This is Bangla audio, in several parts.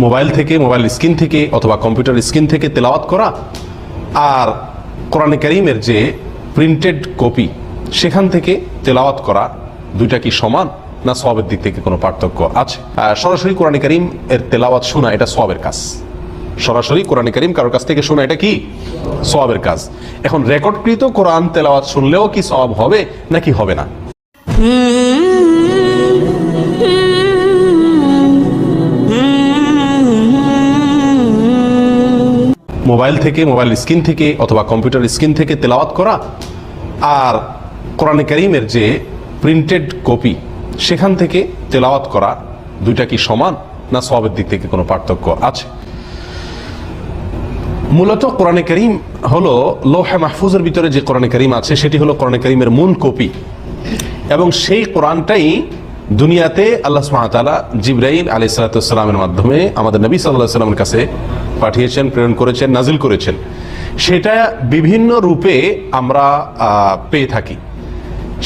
মোবাইল থেকে, মোবাইল স্ক্রিন থেকে অথবা কম্পিউটার স্ক্রিন থেকে তেলাওয়াত করা আর কোরআনে কারীমের যে প্রিন্টেড কপি সেখান থেকে তেলাওয়াত করা, দুইটা কি সমান না সওয়াবের দিক থেকে কোনো পার্থক্য আছে? সরাসরি কোরআনে কারীম এর তেলাওয়াত শোনা এটা সওয়াবের কাজ। সরাসরি কোরআনে কারীম কারোর কাছ থেকে শোনা এটা কি সওয়াবের কাজ। এখন রেকর্ডকৃত কোরআন তেলাওয়াত শুনলেও কি সওয়াব হবে নাকি হবে না? মোবাইল থেকে, মোবাইল স্ক্রিন থেকে অথবা কম্পিউটার স্ক্রিন থেকে তেলাওয়াত করা আর কোরআনে কারীমের যে প্রিন্টেড কপি সেখান থেকে তেলাওয়াত করা, দুইটা কি সমান না সওয়াবের দিক থেকে কোনো পার্থক্য আছে? মূলত কোরআনে কারীম হলো লৌহে মাহফুজের ভিতরে যে কোরআনে কারীম আছে সেটি হলো কোরআনে কারীমের মূল কপি, এবং সেই কোরআনটাই দুনিয়াতে আল্লাহ সুবহানাহু ওয়া তাআলা জিবরাইল আলাইহিস সালামের মাধ্যমে আমাদের নবী সাল্লাল্লাহু আলাইহি ওয়াসাল্লামের কাছে পাঠিয়েছেন, প্রেরণ করেছেন, নাজিল করেছেন। সেটা বিভিন্ন রূপে আমরা পেয়ে থাকি।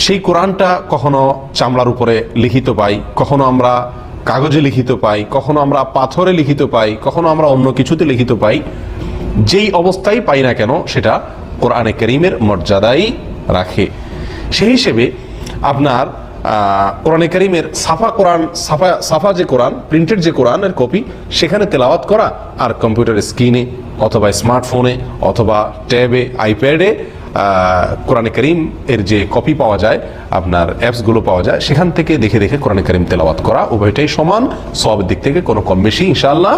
সেই কোরআনটা কখনো চামড়ার উপরে লিখিত পাই, কখনো আমরা কাগজে লিখিত পাই, কখনো আমরা পাথরে লিখিত পাই, কখনো আমরা অন্য কিছুতে লিখিত পাই। যেই অবস্থায় পাই না কেন সেটা কোরআনে কারীমের মর্যাদাই রাখে। সেই হিসেবে আপনার কোরআনে কারীমের সাফা যে কোরআন, প্রিন্টেড যে কোরআনের কপি, সেখানে তেলাওয়াত করা আর কম্পিউটার স্ক্রিনে অথবা স্মার্টফোনে অথবা ট্যাবে, আইপ্যাডে কোরআনে কারীম এর যে কপি পাওয়া যায়, আপনার অ্যাপসগুলো পাওয়া যায়, সেখান থেকে দেখে দেখে কোরআনে কারীম তেলাওয়াত করা, উভয়টাই সমান, সওয়াবের দিক থেকে কোনো কম বেশি ইনশাআল্লাহ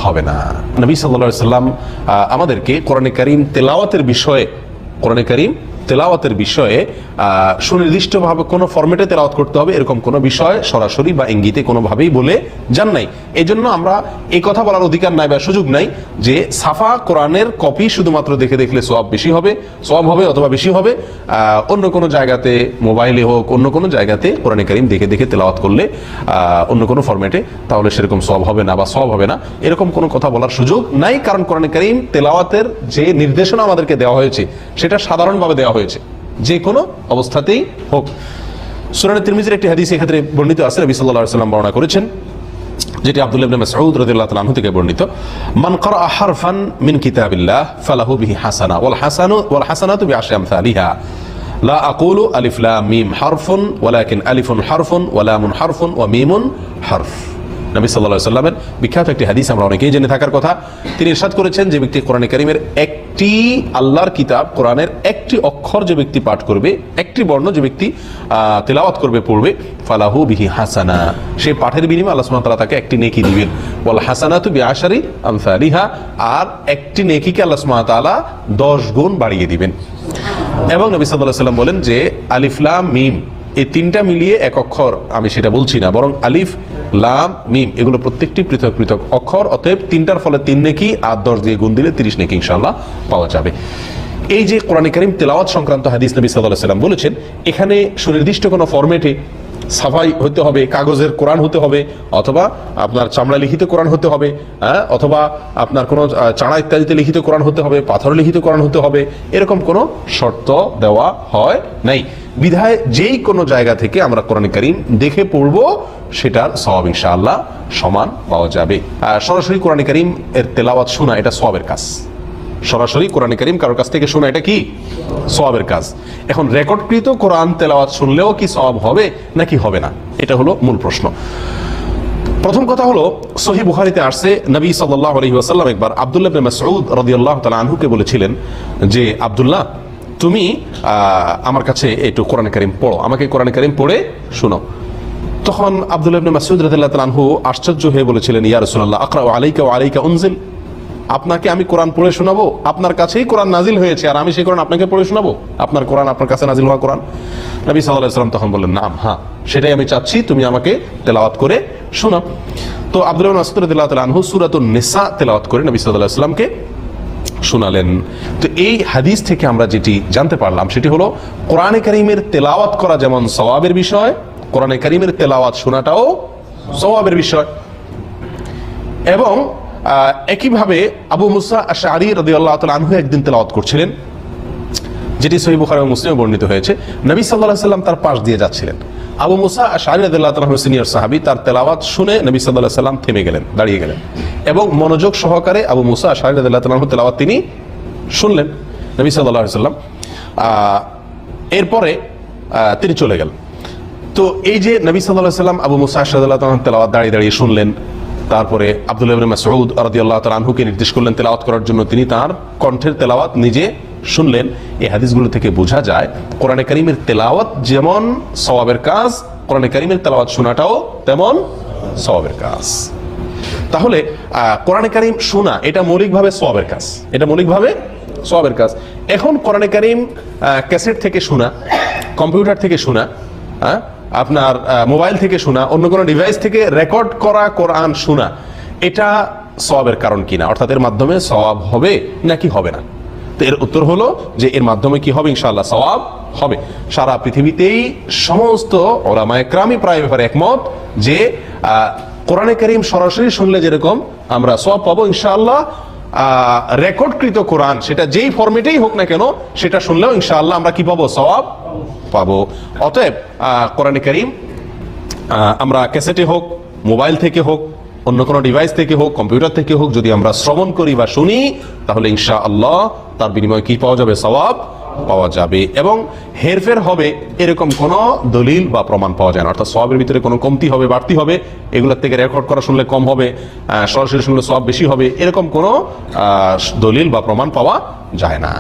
হবে না। নবী সাল্লাল্লাহু আলাইহি ওয়াসাল্লাম আমাদেরকে কোরআনে কারীম তেলাওয়াতের বিষয়ে সুনির্দিষ্টভাবে কোনো ফরম্যাটে তেলাওয়াত করতে হবে এরকম কোনো বিষয় সরাসরি বা ইঙ্গিতে কোনোভাবেই বলে যান নাই। এই জন্য আমরা এই কথা বলার অধিকার নাই বা সুযোগ নাই যে সাফা কোরআনের কপি শুধুমাত্র দেখে দেখলে সওয়াব হবে অথবা বেশি হবে, অন্য কোনো জায়গাতে, মোবাইলে হোক অন্য কোনো জায়গাতে কোরআনে কারীম দেখে দেখে তেলাওয়াত করলে অন্য কোনো ফরম্যাটে তাহলে সেরকম সওয়াব হবে না বা সওয়াব হবে না, এরকম কোনো কথা বলার সুযোগ নাই। কারণ কোরআনে কারীম তেলাওয়াতের যে নির্দেশনা আমাদেরকে দেওয়া হয়েছে সেটা সাধারণভাবে দেওয়া হয়েছে, যে কোনো অবস্থাতেই হোক। সুনানে তিরমিজির একটি হাদিস এক্ষেত্রে বর্ণিত আছে, নবী সাল্লাল্লাহু আলাইহি ওয়াসাল্লাম বর্ণনা করেছেন, যেটি আব্দুল্লাহ ইবনে মাসউদ রাদিয়াল্লাহু তাআলা আনহু থেকে বর্ণিত, মান ক্বারাআ হারফান মিন কিতাবিল্লাহ ফালাহু বিহি হাসানা ওয়াল হাসানাতু বিআশরি আমসালিহা লা আকুলু আলিফ লাম মিম হারফুন ওয়ালাকিন আলিফুন হারফুন ওয়া লামুন হারফুন ওয়া মিমুন হারফ। নবী সাল্লাল্লাহু আলাইহি ওয়াসাল্লামের বিখ্যাত একটি হাদিস আমরা অনেকেই জেনে থাকার কথা। তিনি ইরশাদ করেছেন, যে ব্যক্তি কোরআনে কারীমের একটি, আল্লাহর কিতাব কোরআনের একটি অক্ষর যে ব্যক্তি পাঠ করবে, একটি বর্ণ যে ব্যক্তি তেলাওয়াত করবে, পড়বে, ফালাহু বিহি হাসানা, সেই পাঠের বিনিময়ে আল্লাহ সুবহানাহু ওয়া তাআলা তাকে একটি নেকি দিবেন। ওয়াল হাসানাতু বিআশরি আমসালিহা, আর একটি নেকিকে আল্লাহ সুবহানাহু ওয়া তাআলা 10 গুণ বাড়িয়ে দিবেন। এবং নবী সাল্লাল্লাহু আলাইহি ওয়াসাল্লাম বলেন যে আলিফ লাম মিম এই তিনটা মিলিয়ে এক অক্ষর, আমি সেটা বলছি না, বরং আলিফ লাম মিম এগুলো প্রত্যেকটি পৃথক পৃথক অক্ষর, অতএব তিনটার ফলে 3 নেকি আর 10 দিয়ে গুণ দিলে 30 নেকি ইনশাআল্লাহ পাওয়া যাবে। এই যে কোরআনে কারীম তেলাওয়াত সংক্রান্ত হাদিস নবী সাল্লাল্লাহু আলাইহি ওয়াসাল্লাম বলেছেন, এখানে সুনির্দিষ্ট কোনো ফরম্যাটে সাফাই হতে হবে, কাগজের কোরআন হতে হবে, অথবা আপনার চামড়া লিখিত কোরআন হতে হবে, অথবা আপনার কোনো চাড়া ইত্যাদিতে লিখিত কোরআন হতে হবে, পাথর লিখিত কোরআন হতে হবে, এরকম কোনো শর্ত দেওয়া হয় নাই। বিধায় যেই কোনো জায়গা থেকে আমরা কোরআনে কারীম দেখে পড়বো, সেটার সওয়াব ইনশাআল্লাহ সমান পাওয়া যাবে। সরাসরি কোরআনে কারীম এর তেলাওয়াত শোনা এটা সওয়াবের কাজ। সরাসরি কোরআনে কারীম কারোর কাছ থেকে শোনা এটা কি সওয়াবের কাজ। এখন রেকর্ডকৃত কোরআন তেলাওয়াত শুনলেও কি সওয়াব হবে নাকি হবে না, এটা হলো মূল প্রশ্ন। প্রথম কথা হলো, সহিহ বুখারীতে আসছে, নবী সাল্লাল্লাহু আলাইহি ওয়াসাল্লাম একবার আব্দুল্লাহ ইবনে মাসউদ রাদিয়াল্লাহু তাআলা আনহুকে বলেছিলেন যে, আব্দুল্লাহ তুমি আমার কাছে একটু কোরআনে কারীম পড়ো, আমাকে কোরআনে কারীম পড়ে শোনো। তখন আব্দুল্লাহ ইবনে মাসউদ রাদিয়াল্লাহু তাআলা আনহু আশ্চর্য হয়ে বলেছিলেন, ইয়া রাসূলুল্লাহ আকরাউ আলাইকা ওয়া আলাইকা উনজিল, আপনাকে আমি কোরআন পড়ে শোনাবো? আপনার কাছেই কোরআন নাজিল হয়েছে আর আমি সেই কোরআন আপনাকে পড়ে শোনাবো? আপনার কোরআন আপনার কাছে নাজিল হওয়া কোরআন? নবী সাল্লাল্লাহু আলাইহি ওয়াসাল্লাম তখন বললেন, নাম, হ্যাঁ, সেটাই আমি চাচ্ছি, তুমি আমাকে তেলাওয়াত করে শোনাও। তো আব্দুল্লাহ ইবনে মাসউদ রাদিয়াল্লাহু তাআলা আনহু সূরাতুন নিসা তেলাওয়াত করে নবী সাল্লাল্লাহু আলাইহি ওয়াসাল্লামকে শোনালেন। তো এই হাদিস থেকে আমরা যেটি জানতে পারলাম সেটি হলো, কোরআনে কারীমের তেলাওয়াত করা যেমন সওয়াবের বিষয়, কোরআনে কারীমের তেলাওয়াত শোনাটাও সওয়াবের বিষয়। এবং একইভাবে আবু মুসা আশআরী রাদিয়াল্লাহু তাআলা আনহু একদিন তেলাওয়াত করছিলেন, যেটি সহিহ বুখারী ও মুসলিমে বর্ণিত হয়েছে। নবী সাল্লাল্লাহু আলাইহি ওয়াসাল্লাম তার পাশ দিয়ে যাচ্ছিলেন। আবু মুসা আশআরী রাদিয়াল্লাহু তাআলা সিনিয়র সাহাবী, তার তেলাওয়াত শুনে নবী সাল্লাল্লাহু আলাইহি সাল্লাম থেমে গেলেন, দাঁড়িয়ে গেলেন এবং মনোযোগ সহকারে আবু মুসা আশআরী রাদিয়াল্লাহু তাআলা তেলাওয়াত তিনি শুনলেন নবী সাল্লাল্লাহু আলাইহি সাল্লাম। এরপরে তিনি চলে গেলেন। তো এই যে নবী সাল্লাল্লাহু আলাইহি সাল্লাম আবু মুসা আশআরী রাদিয়াল্লাহু তাআলা তেলাওয়াত দাঁড়িয়ে দাঁড়িয়ে শুনলেন, তারপরে আব্দুল্লাহ ইবনে মাসউদ রাদিয়াল্লাহু তাআলা আনহুকে নির্দেশ করলেন তেলাওয়াত করার জন্য, তিনি তার কণ্ঠের তেলাওয়াত নিজে শুনলেন। এই হাদিসগুলো থেকে বোঝা যায় কোরআনে কারীমের তেলাওয়াত যেমন সওয়াবের কাজ, কোরআনে কারীমের তেলাওয়াত শোনাটাও তেমন সওয়াবের কাজ। তাহলে কোরআনে কারীম শোনা এটা মৌলিকভাবে সওয়াবের কাজ, এটা মৌলিকভাবে সওয়াবের কাজ। এখন কোরআনে কারীম ক্যাসেট থেকে শোনা, কম্পিউটার থেকে শোনা, আপনার মোবাইল থেকে শোনা, অন্য কোনো ডিভাইস থেকে রেকর্ড করা কোরআন শোনা, এটা সওয়াবের কারণ কিনা, অর্থাৎ এর মাধ্যমে সওয়াব হবে নাকি হবে না? তো এর উত্তর হলো যে এর মাধ্যমে কি হবে? ইনশাআল্লাহ সওয়াব হবে। সারা পৃথিবীতেই সমস্ত উলামায়ে কেরামই প্রায় ব্যাপারে একমত যে কোরআনে কারীম সরাসরি শুনলে যেরকম আমরা সওয়াব পাবো, ইনশাআল্লাহ রেকর্ডকৃত কোরআন সেটা যেই ফরম্যাটেই হোক না কেন সেটা শুনলেও ইনশাআল্লাহ আমরা কি পাবো? সওয়াব পাবো। অতএব কোরআনে কারীম আমরা ক্যাসেটে হোক, মোবাইল থেকে হোক, অন্য কোনো ডিভাইস থেকে হোক, কম্পিউটার থেকে হোক, যদি আমরা শ্রবণ করি বা শুনি তাহলে ইনশাআল্লাহ তার বিনিময়ে কি পাওয়া যাবে? সওয়াব পাওয়া যাবে। এবং হেরফের হবে এরকম কোনো দলিল বা প্রমাণ পাওয়া যায় না, অর্থাৎ সওয়াবের ভিতরে কোনো কমতি হবে বাড়তি হবে, এগুলোর থেকে রেকর্ড করা শুনলে কম হবে, সরাসরি শুনলে সওয়াব বেশি হবে, এরকম কোনো দলিল বা প্রমাণ পাওয়া যায় না।